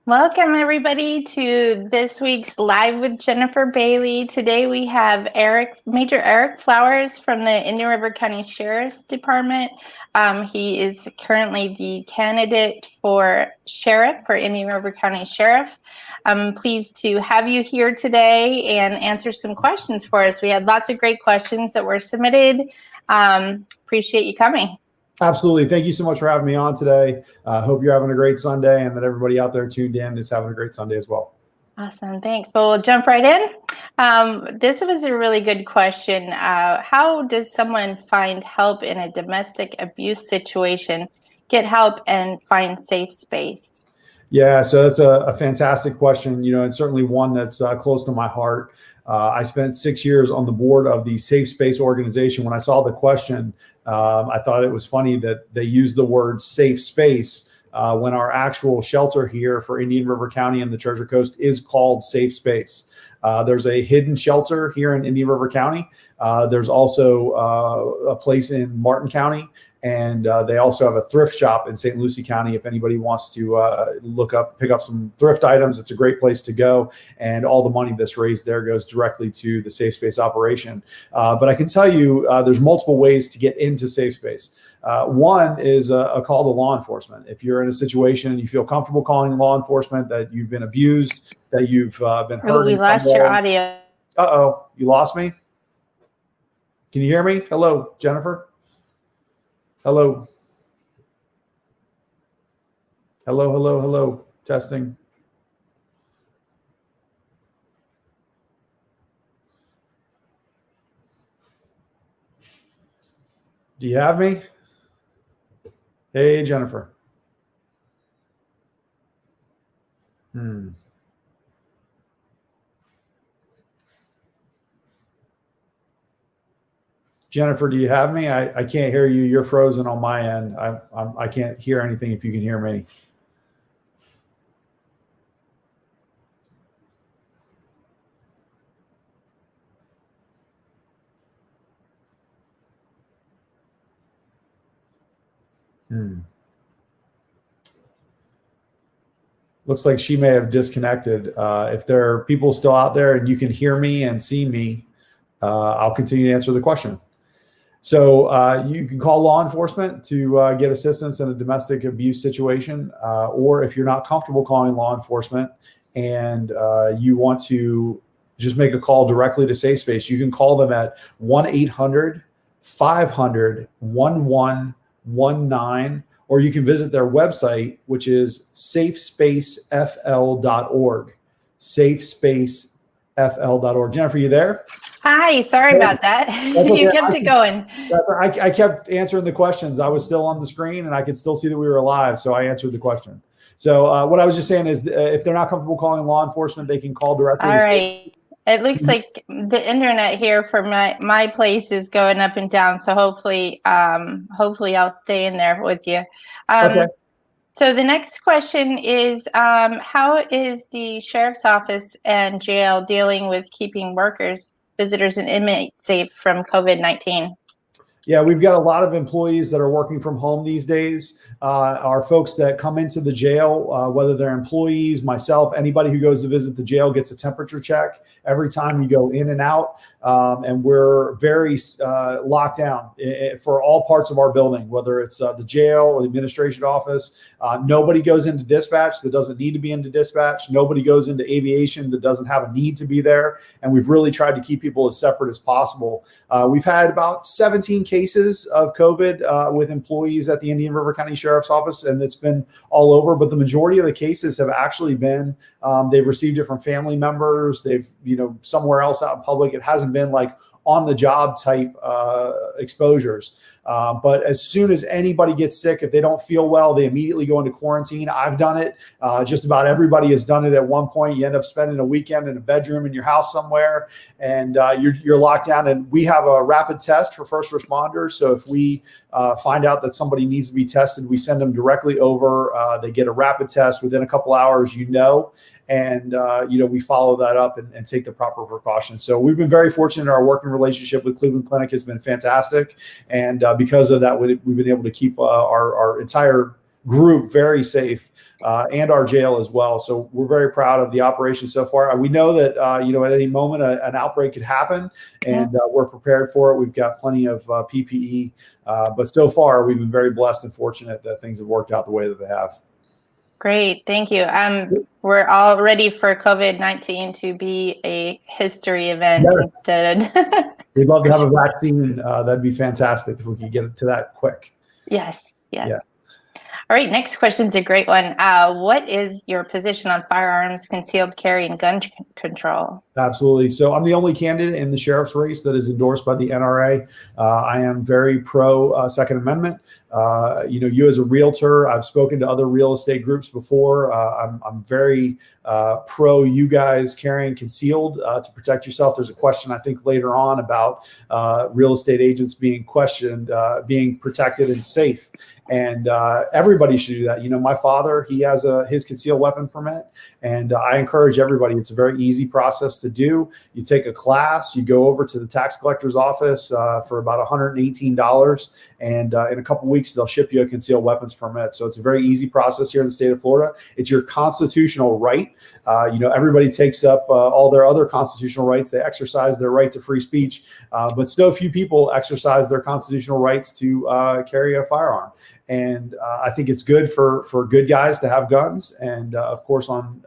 Welcome, everybody, to this week's Live with Jennifer Bailey. Today we have Major Eric Flowers from the Indian River County Sheriff's Department. He is currently the candidate for sheriff for Indian River County Sheriff. I'm pleased to have you here today and answer some questions for us. We had lots of great questions that were submitted. Appreciate you coming. Absolutely. Thank you so much for having me on today. Hope you're having a great Sunday and that everybody out there tuned in is having a great Sunday as well. Awesome. Thanks. Well, we'll jump right in. This was a really good question. How does someone find help in a domestic abuse situation, get help, and find safe space? Yeah, so that's a fantastic question, and certainly one that's close to my heart. I spent 6 years on the board of the Safe Space organization. When I saw the question, I thought it was funny that they used the word safe space when our actual shelter here for Indian River County and the Treasure Coast is called Safe Space. There's a hidden shelter here in Indian River County. There's also a place in Martin County, and they also have a thrift shop in St. Lucie County. If anybody wants to pick up some thrift items, it's a great place to go. And all the money that's raised there goes directly to the Safe Space operation. But I can tell you there's multiple ways to get into Safe Space. One is a call to law enforcement. If you're in a situation and you feel comfortable calling law enforcement, that you've been abused, that you've been hurt. Oh, we lost your audio. Uh-oh, you lost me? Can you hear me? Hello, Jennifer? Hello. Hello, hello, hello. Testing. Do you have me? Hey, Jennifer. Jennifer, do you have me? I can't hear you. You're frozen on my end. I can't hear anything if you can hear me. Looks like she may have disconnected. If there are people still out there and you can hear me and see me, I'll continue to answer the question. So you can call law enforcement to get assistance in a domestic abuse situation, or if you're not comfortable calling law enforcement and you want to just make a call directly to Safe Space, you can call them at 1-800-500-1119, or you can visit their website, which is safespacefl.org. Safespacefl.org. Jennifer, you there? Hi, sorry about that. You kept it going. I kept answering the questions. I was still on the screen and I could still see that we were live, so I answered the question. So what I was just saying is if they're not comfortable calling law enforcement, they can call directly. All right. It looks like the internet here for my place is going up and down, so hopefully I'll stay in there with you. Okay. So the next question is, how is the sheriff's office and jail dealing with keeping workers, visitors, and inmates safe from COVID-19? Yeah, we've got a lot of employees that are working from home these days. Our folks that come into the jail, whether they're employees, myself, anybody who goes to visit the jail gets a temperature check every time you go in and out. And we're very locked down for all parts of our building, whether it's the jail or the administration office. Nobody goes into dispatch that doesn't need to be into dispatch. Nobody goes into aviation that doesn't have a need to be there. And we've really tried to keep people as separate as possible. We've had about 17 cases of COVID with employees at the Indian River County Sheriff's Office, and it's been all over. But the majority of the cases have actually been they've received different family members. They've somewhere else out in public. It hasn't been like on the job type exposures. But as soon as anybody gets sick, if they don't feel well, they immediately go into quarantine. I've done it. Just about everybody has done it at one point. You end up spending a weekend in a bedroom in your house somewhere, and you're locked down. And we have a rapid test for first responders. So if we find out that somebody needs to be tested, we send them directly over. They get a rapid test within a couple hours, and we follow that up and take the proper precautions. So we've been very fortunate. Our working relationship with Cleveland Clinic has been fantastic, and because of that, we've been able to keep our entire group very safe, and our jail as well. So we're very proud of the operation so far. We know that at any moment an outbreak could happen, and we're prepared for it. We've got plenty of PPE, but so far we've been very blessed and fortunate that things have worked out the way that they have. Great, thank you. We're all ready for COVID-19 to be a history event instead. We'd love to have a vaccine. That'd be fantastic if we could get it to that quick. Yes. Yeah. All right, next question's a great one. What is your position on firearms, concealed carry, and gun control? Absolutely. So I'm the only candidate in the sheriff's race that is endorsed by the NRA. I am very pro Second Amendment. You as a realtor, I've spoken to other real estate groups before. I'm very pro you guys carrying concealed to protect yourself. There's a question I think later on about real estate agents being questioned, being protected and safe. And everybody should do that. My father, he has his concealed weapon permit, and I encourage everybody. It's a very easy process to do. You take a class, you go over to the tax collector's office for about $118, and in a couple weeks they'll ship you a concealed weapons permit. So it's a very easy process here in the state of Florida. It's your constitutional right. Everybody takes up all their other constitutional rights. They exercise their right to free speech, but so few people exercise their constitutional rights to carry a firearm. And I think it's good for good guys to have guns. And of course, on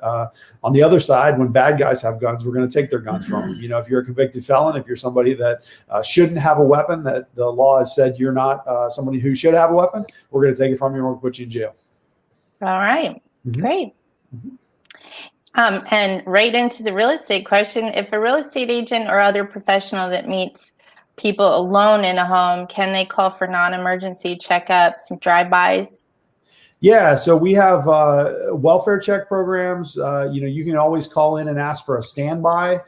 the other side, when bad guys have guns, we're going to take their guns from them. If you're a convicted felon, if you're somebody that shouldn't have a weapon, that the law has said you're not somebody who should have a weapon, we're going to take it from you and we're going to put you in jail. All right. Great. And right into the real estate question. If a real estate agent or other professional that meets people alone in a home, can they call for non-emergency checkups, drive-bys? Yeah, so we have welfare check programs. You can always call in and ask for a standby.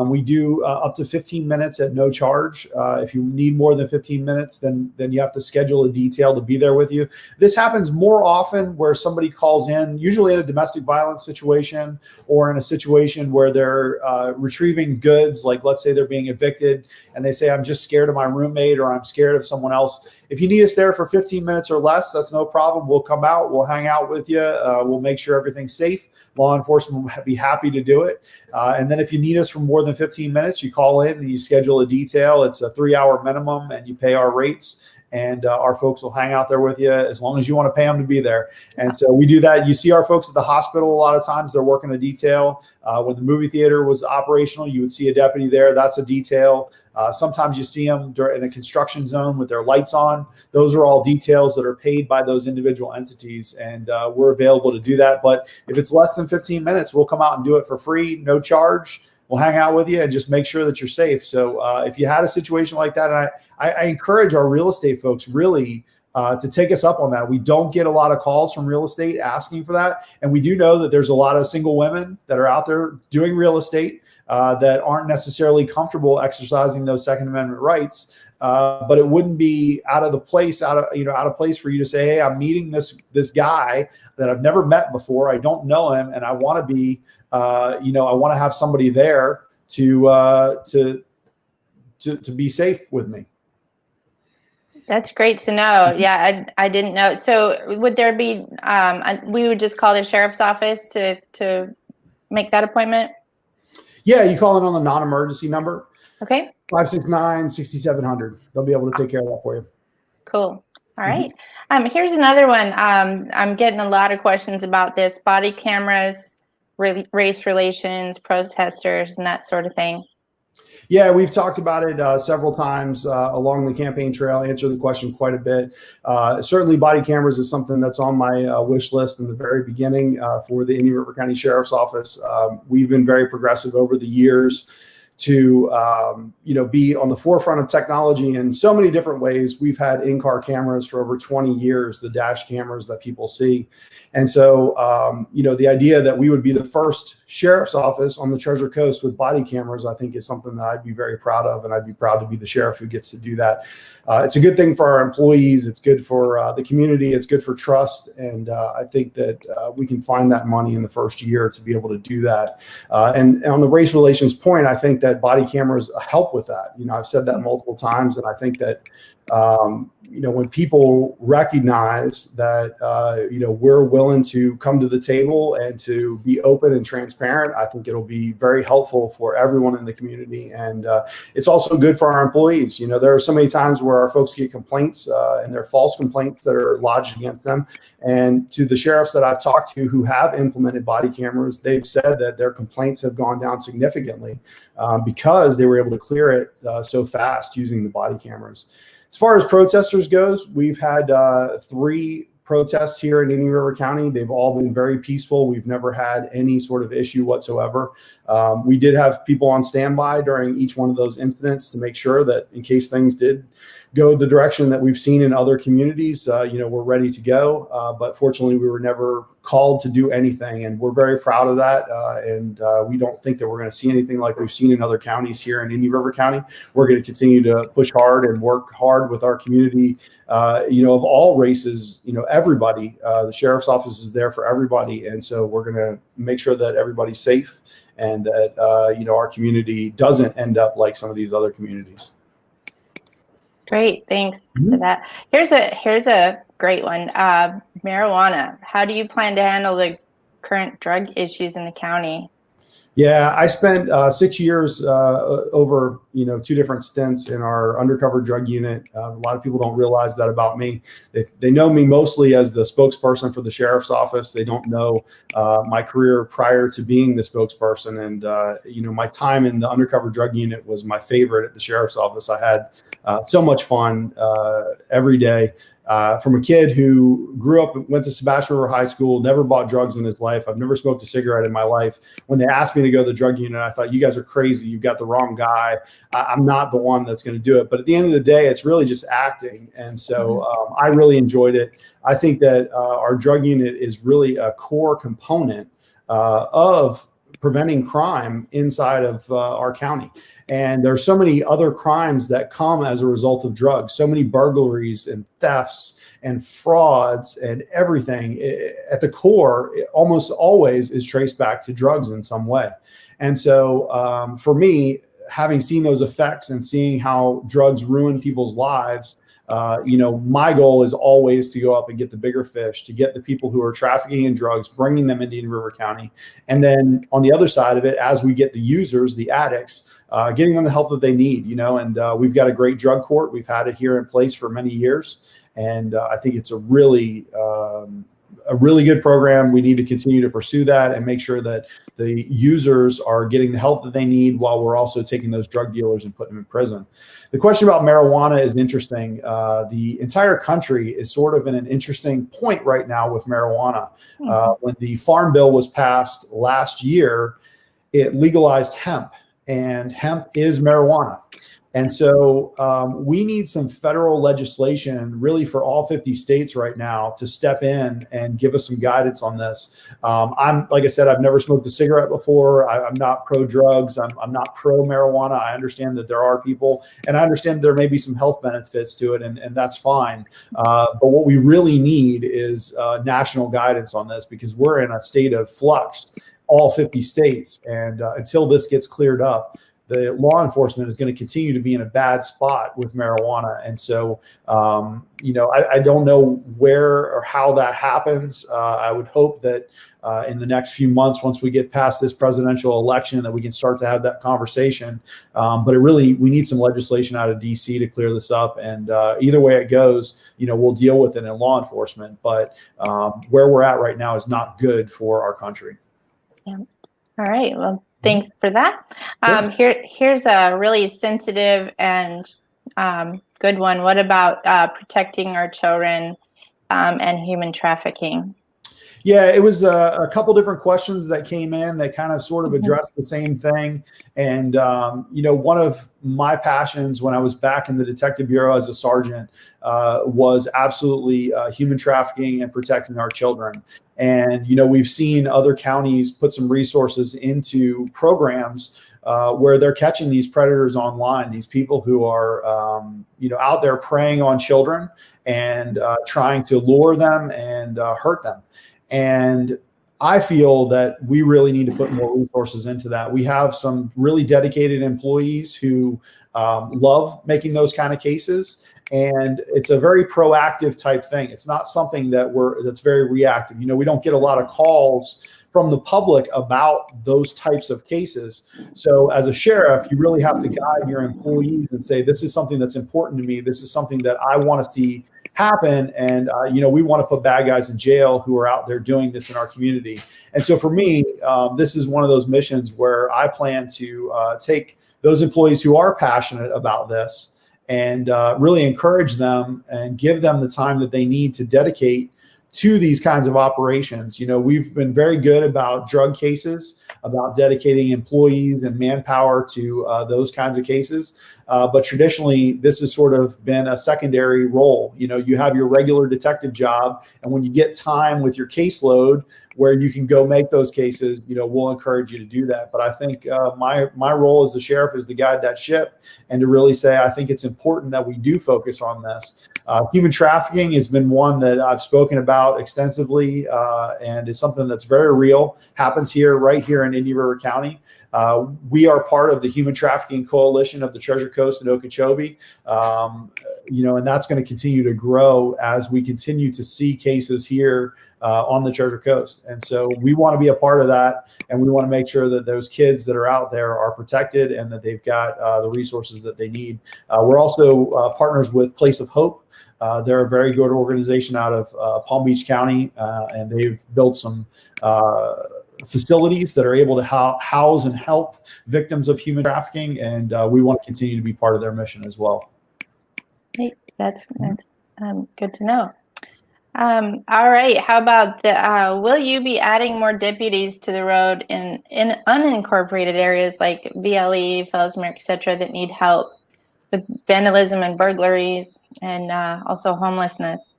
We do up to 15 minutes at no charge. If you need more than 15 minutes, then you have to schedule a detail to be there with you. This happens more often where somebody calls in, usually in a domestic violence situation or in a situation where they're retrieving goods, like let's say they're being evicted and they say, I'm just scared of my roommate or I'm scared of someone else. If you need us there for 15 minutes or less, that's no problem. We'll come out. We'll hang out with you. We'll make sure everything's safe. Law enforcement will be happy to do it. And then if you need us for more than 15 minutes, you call in and you schedule a detail. It's a 3-hour minimum and you pay our rates. And our folks will hang out there with you as long as you want to pay them to be there. And so we do that. You see our folks at the hospital a lot of times. They're working a detail. When the movie theater was operational, you would see a deputy there. That's a detail. Sometimes you see them in a construction zone with their lights on. Those are all details that are paid by those individual entities. And we're available to do that. But if it's less than 15 minutes, we'll come out and do it for free, no charge. We'll hang out with you and just make sure that you're safe. So if you had a situation like that, and I encourage our real estate folks really to take us up on that. We don't get a lot of calls from real estate asking for that. And we do know that there's a lot of single women that are out there doing real estate that aren't necessarily comfortable exercising those Second Amendment rights. But it wouldn't be out of place for you to say, hey, I'm meeting this guy that I've never met before. I don't know him, and I want to be, I want to have somebody there to be safe with me. That's great to know. Yeah, I didn't know. So would there be? We would just call the sheriff's office to make that appointment. Yeah, you call in on the non-emergency number. Okay. 569-6700. They'll be able to take care of that for you. Cool. All right. Here's another one. I'm getting a lot of questions about this: body cameras, race relations, protesters, and that sort of thing. Yeah, we've talked about it several times along the campaign trail, answered the question quite a bit. Certainly body cameras is something that's on my wish list in the very beginning for the Indian River County Sheriff's Office. We've been very progressive over the years to be on the forefront of technology in so many different ways. We've had in-car cameras for over 20 years, the dash cameras that people see. And so, the idea that we would be the first sheriff's office on the Treasure Coast with body cameras, I think is something that I'd be very proud of, and I'd be proud to be the sheriff who gets to do that. It's a good thing for our employees. It's good for the community. It's good for trust. And I think that we can find that money in the first year to be able to do that. And on the race relations point, I think that body cameras help with that. I've said that multiple times, and I think that When people recognize that, we're willing to come to the table and to be open and transparent, I think it'll be very helpful for everyone in the community. And it's also good for our employees. There are so many times where our folks get complaints and they're false complaints that are lodged against them. And to the sheriffs that I've talked to who have implemented body cameras, they've said that their complaints have gone down significantly because they were able to clear it so fast using the body cameras. As far as protesters goes, we've had 3 protests here in Indian River County. They've all been very peaceful. We've never had any sort of issue whatsoever. We did have people on standby during each one of those incidents to make sure that in case things did go the direction that we've seen in other communities, we're ready to go. But fortunately, we were never called to do anything, and we're very proud of that. And we don't think that we're going to see anything like we've seen in other counties here in Indian River County. We're going to continue to push hard and work hard with our community, of all races, everybody. The sheriff's office is there for everybody. And so we're going to make sure that everybody's safe and that, our community doesn't end up like some of these other communities. Great, thanks for that. Here's a great one. Marijuana. How do you plan to handle the current drug issues in the county? Yeah, I spent 6 years over 2 different stints in our undercover drug unit. A lot of people don't realize that about me. They know me mostly as the spokesperson for the sheriff's office. They don't know my career prior to being the spokesperson. And my time in the undercover drug unit was my favorite at the sheriff's office. I had so much fun every day. From a kid who grew up, went to Sebastian River High School, never bought drugs in his life. I've never smoked a cigarette in my life. When they asked me to go to the drug unit, I thought, you guys are crazy. You've got the wrong guy. I'm not the one that's going to do it. But at the end of the day, it's really just acting. And so I really enjoyed it. I think that our drug unit is really a core component of preventing crime inside of our county. And there's so many other crimes that come as a result of drugs, so many burglaries and thefts and frauds and everything. At the core, it almost always is traced back to drugs in some way. And so for me, having seen those effects and seeing how drugs ruin people's lives, my goal is always to go up and get the bigger fish, to get the people who are trafficking in drugs, bringing them into Indian River County. And then on the other side of it, as we get the users, the addicts, getting them the help that they need, and we've got a great drug court. We've had it here in place for many years. And I think it's a really good program. We need to continue to pursue that and make sure that the users are getting the help that they need while we're also taking those drug dealers and putting them in prison. The question about marijuana is interesting. The entire country is sort of in an interesting point right now with marijuana. When the Farm Bill was passed last year, it legalized hemp, and hemp is marijuana. And so we need some federal legislation really for all 50 states right now to step in and give us some guidance on this. Like I said, I've never smoked a cigarette before. I'm not pro drugs. I'm not pro marijuana. I understand that there are people, and I understand there may be some health benefits to it, and that's fine. But what we really need is national guidance on this, because we're in a state of flux, all 50 states. And until this gets cleared up, the law enforcement is going to continue to be in a bad spot with marijuana. And so, I don't know where or how that happens. I would hope that in the next few months, once we get past this presidential election, that we can start to have that conversation. But we need some legislation out of DC to clear this up. And either way it goes, we'll deal with it in law enforcement. But where we're at right now is not good for our country. Yeah. All right. Well, thanks for that. Here's a really sensitive and good one. What about protecting our children and human trafficking? Yeah, it was a couple different questions that came in that kind of sort of addressed the same thing. And, one of my passions when I was back in the Detective Bureau as a sergeant was absolutely human trafficking and protecting our children. And, we've seen other counties put some resources into programs where they're catching these predators online, these people who are, out there preying on children and trying to lure them and hurt them. And I feel that we really need to put more resources into that. We have some really dedicated employees who love making those kind of cases, and it's a very proactive type thing. It's not something that's very reactive. We don't get a lot of calls from the public about those types of cases. So as a sheriff, you really have to guide your employees and say, this is something that's important to me. This is something that I want to see happen. And, we want to put bad guys in jail who are out there doing this in our community. And so for me, this is one of those missions where I plan to take those employees who are passionate about this and really encourage them and give them the time that they need to dedicate to these kinds of operations. We've been very good about drug cases, about dedicating employees and manpower to those kinds of cases. But traditionally, this has sort of been a secondary role. You have your regular detective job, and when you get time with your caseload where you can go make those cases, we'll encourage you to do that. But I think my role as the sheriff is to guide that ship and to really say, I think it's important that we do focus on this. Human trafficking has been one that I've spoken about extensively, and it's something that's very real, happens right here in Indian River County. We are part of the Human Trafficking Coalition of the Treasure Coast and Okeechobee, and that's going to continue to grow as we continue to see cases here on the Treasure Coast. And so we want to be a part of that, and we want to make sure that those kids that are out there are protected and that they've got the resources that they need. We're also partners with Place of Hope. They're a very good organization out of Palm Beach County, and they've built some facilities that are able to house and help victims of human trafficking, and we want to continue to be part of their mission as well. Hey, that's good to know. All right, how about will you be adding more deputies to the road in unincorporated areas like VLE, Fellsmere, etc., that need help with vandalism and burglaries and also homelessness?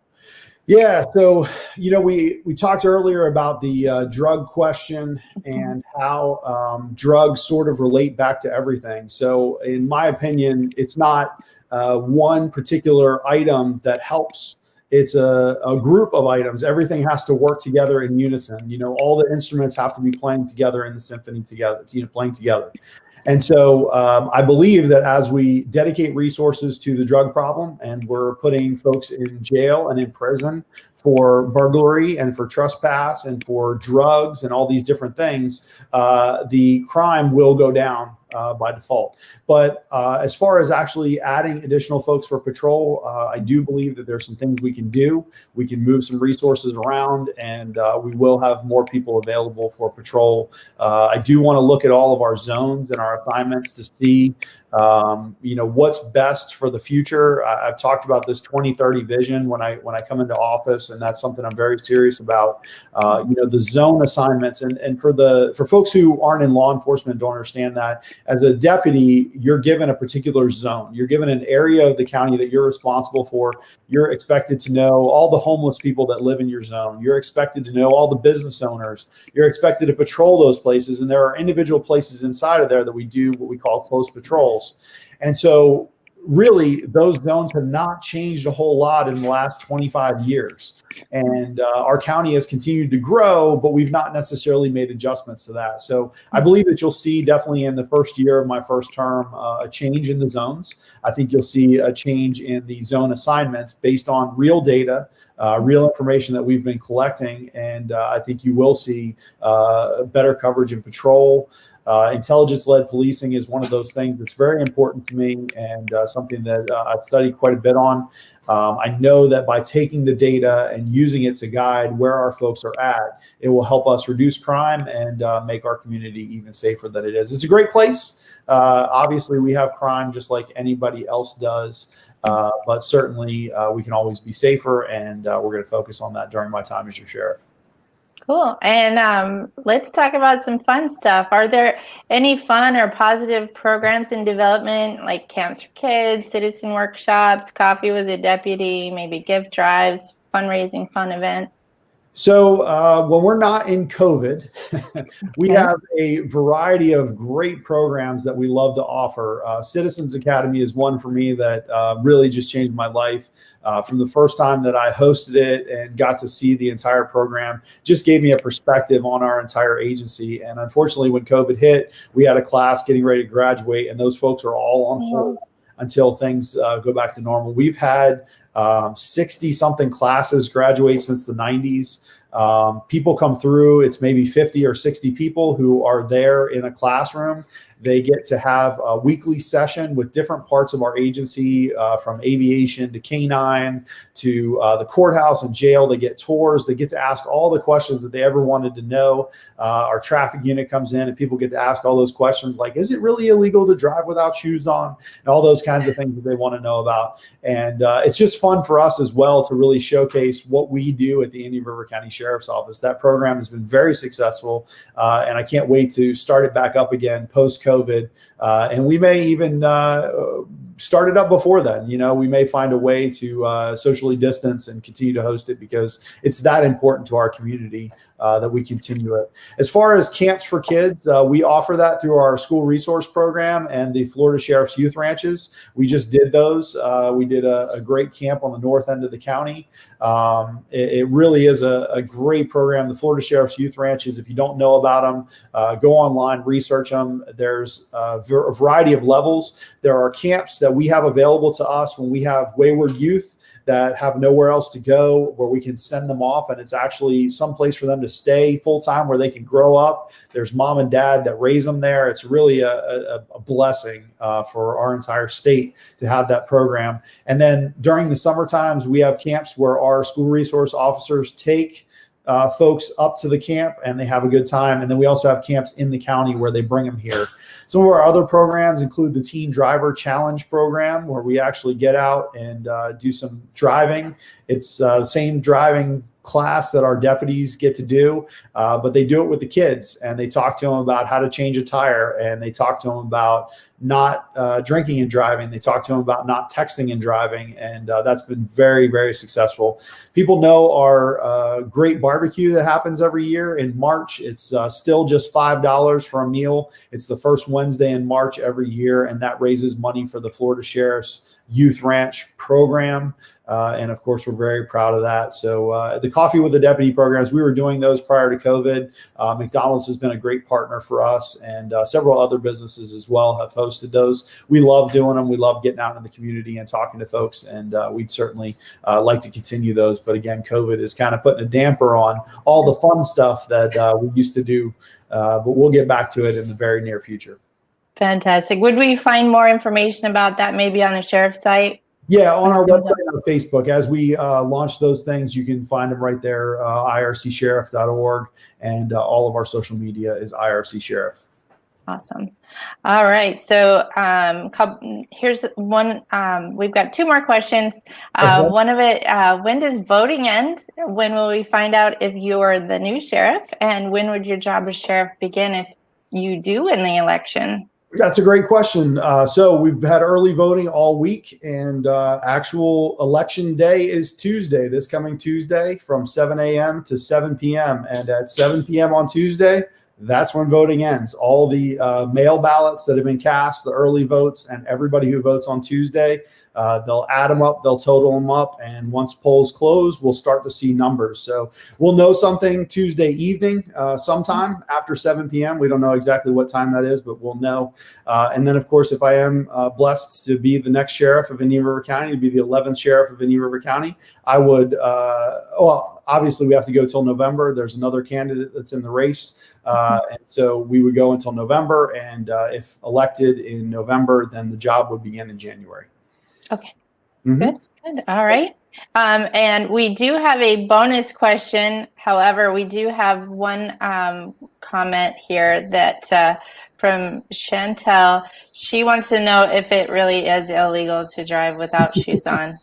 Yeah, so we talked earlier about the drug question and how drugs sort of relate back to everything. So in my opinion, it's not one particular item that helps. It's a group of items. Everything has to work together in unison. All the instruments have to be playing together in the symphony together, playing together. And so I believe that as we dedicate resources to the drug problem, and we're putting folks in jail and in prison for burglary and for trespass and for drugs and all these different things, the crime will go down by default. But as far as actually adding additional folks for patrol, I do believe that there's some things we can do. We can move some resources around, and we will have more people available for patrol. I do want to look at all of our zones and our assignments to see what's best for the future. I've talked about this 2030 vision when I come into office, and that's something I'm very serious about. The zone assignments, and for folks who aren't in law enforcement, don't understand that as a deputy, you're given a particular zone. You're given an area of the county that you're responsible for. You're expected to know all the homeless people that live in your zone. You're expected to know all the business owners. You're expected to patrol those places, and there are individual places inside of there that we do what we call close patrols. And so really those zones have not changed a whole lot in the last 25 years. And our county has continued to grow, but we've not necessarily made adjustments to that. So I believe that you'll see definitely in the first year of my first term a change in the zones. I think you'll see a change in the zone assignments based on real data, real information that we've been collecting. And I think you will see better coverage in patrol. Intelligence-led policing is one of those things that's very important to me, and something that I've studied quite a bit on. I know that by taking the data and using it to guide where our folks are at, it will help us reduce crime and make our community even safer than it is. It's a great place. Obviously, we have crime just like anybody else does, but certainly we can always be safer, and we're going to focus on that during my time as your sheriff. Cool. And let's talk about some fun stuff. Are there any fun or positive programs in development, like camps for kids, citizen workshops, coffee with a deputy, maybe gift drives, fundraising, fun event? So when we're not in COVID, we Okay. have a variety of great programs that we love to offer. Citizens Academy is one for me that really just changed my life. From the first time that I hosted it and got to see the entire program, just gave me a perspective on our entire agency. And unfortunately, when COVID hit, we had a class getting ready to graduate, and those folks are all on hold until things go back to normal. We've had 60 something classes graduate since the 90s. People come through, it's maybe 50 or 60 people who are there in a classroom. They get to have a weekly session with different parts of our agency, from aviation to canine to the courthouse and jail. They get tours. They get to ask all the questions that they ever wanted to know. Our traffic unit comes in and people get to ask all those questions like, is it really illegal to drive without shoes on? And all those kinds of things that they want to know about. And it's just fun for us as well to really showcase what we do at the Indian River County Sheriff's Office. That program has been very successful, and I can't wait to start it back up again post-COVID. And we may even start it up before then. You know, we may find a way to socially distance and continue to host it because it's that important to our community that we continue it. As far as camps for kids, we offer that through our school resource program and the Florida Sheriff's Youth Ranches. We just did those. We did a great camp on the north end of the county. It really is a great program. The Florida Sheriff's Youth Ranches, if you don't know about them, go online, research them. There's a variety of levels. There are camps that we have available to us when we have wayward youth that have nowhere else to go, where we can send them off, and it's actually some place for them to stay full time where they can grow up. There's mom and dad that raise them there. It's really a blessing for our entire state to have that program. And then during the summer times, we have camps where our school resource officers take folks up to the camp and they have a good time. And then we also have camps in the county where they bring them here. Some of our other programs include the Teen Driver Challenge program, where we actually get out and do some driving. It's the same driving class that our deputies get to do, but they do it with the kids, and they talk to them about how to change a tire, and they talk to them about not drinking and driving. They talk to them about not texting and driving, and that's been very, very successful. People know our great barbecue that happens every year in March. It's still just $5 for a meal. It's the first Wednesday in March every year, and that raises money for the Florida Sheriff's Youth Ranch program. And of course, we're very proud of that. So the Coffee with the Deputy programs, we were doing those prior to COVID. McDonald's has been a great partner for us, and several other businesses as well have hosted those. We love doing them. We love getting out in the community and talking to folks, and we'd certainly like to continue those. But again, COVID is kind of putting a damper on all the fun stuff that we used to do, but we'll get back to it in the very near future. Fantastic. Would we find more information about that maybe on the sheriff's site? Yeah, on our website and on Facebook. As we launch those things, you can find them right there, ircsheriff.org, and all of our social media is IRC Sheriff. Awesome. All right. So here's one. We've got two more questions. Okay. One of it, when does voting end? When will we find out if you're the new sheriff? And when would your job as sheriff begin if you do win the election? That's a great question. So we've had early voting all week, and actual election day is Tuesday, this coming Tuesday from 7 a.m. to 7 p.m. And at 7 p.m. on Tuesday, that's when voting ends. All the mail ballots that have been cast, the early votes, and everybody who votes on Tuesday, they'll add them up, they'll total them up, and once polls close, we'll start to see numbers. So we'll know something Tuesday evening, sometime after 7 p.m. We don't know exactly what time that is, but we'll know. And then, of course, if I am blessed to be the next sheriff of Indian River County, to be the 11th sheriff of Indian River County, I would, well, obviously we have to go till November. There's another candidate that's in the race. And so we would go until November, and if elected in November, then the job would begin in January. Okay. Good. All right. And we do have a bonus question. However, we do have one comment here that from Chantel. She wants to know if it really is illegal to drive without shoes on.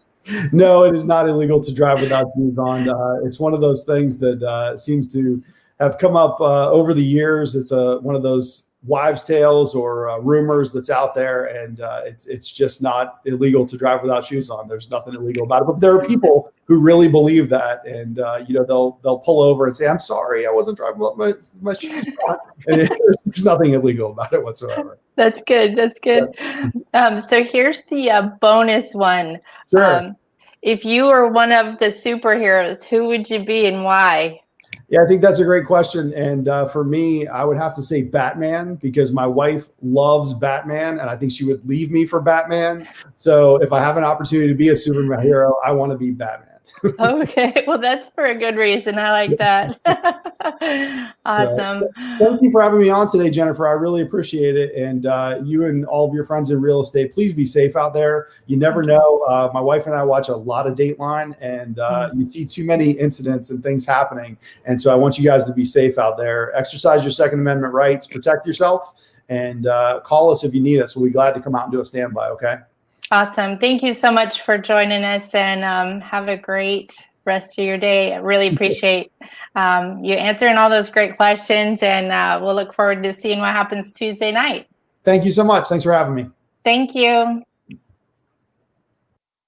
No, it is not illegal to drive without shoes on. It's one of those things that seems to have come up over the years. It's one of those wives' tales or rumors that's out there, and it's just not illegal to drive without shoes on. There's nothing illegal about it. But there are people who really believe that, and they'll pull over and say, "I'm sorry, I wasn't driving with my shoes on." And there's nothing illegal about it whatsoever. That's good. That's good. So here's the bonus one. Sure. If you were one of the superheroes, who would you be and why? Yeah, I think that's a great question. And for me, I would have to say Batman, because my wife loves Batman and I think she would leave me for Batman. So if I have an opportunity to be a superhero, I want to be Batman. Okay, well, that's for a good reason. I like that. Awesome. Thank you for having me on today, Jennifer. I really appreciate it. And you and all of your friends in real estate, please be safe out there. You never know. My wife and I watch a lot of Dateline, and you see too many incidents and things happening. And so I want you guys to be safe out there. Exercise your Second Amendment rights, protect yourself, and call us if you need us. We'll be glad to come out and do a standby, okay? Awesome. Thank you so much for joining us, and have a great rest of your day. I really appreciate you answering all those great questions, and we'll look forward to seeing what happens Tuesday night. Thank you so much. Thanks for having me. Thank you.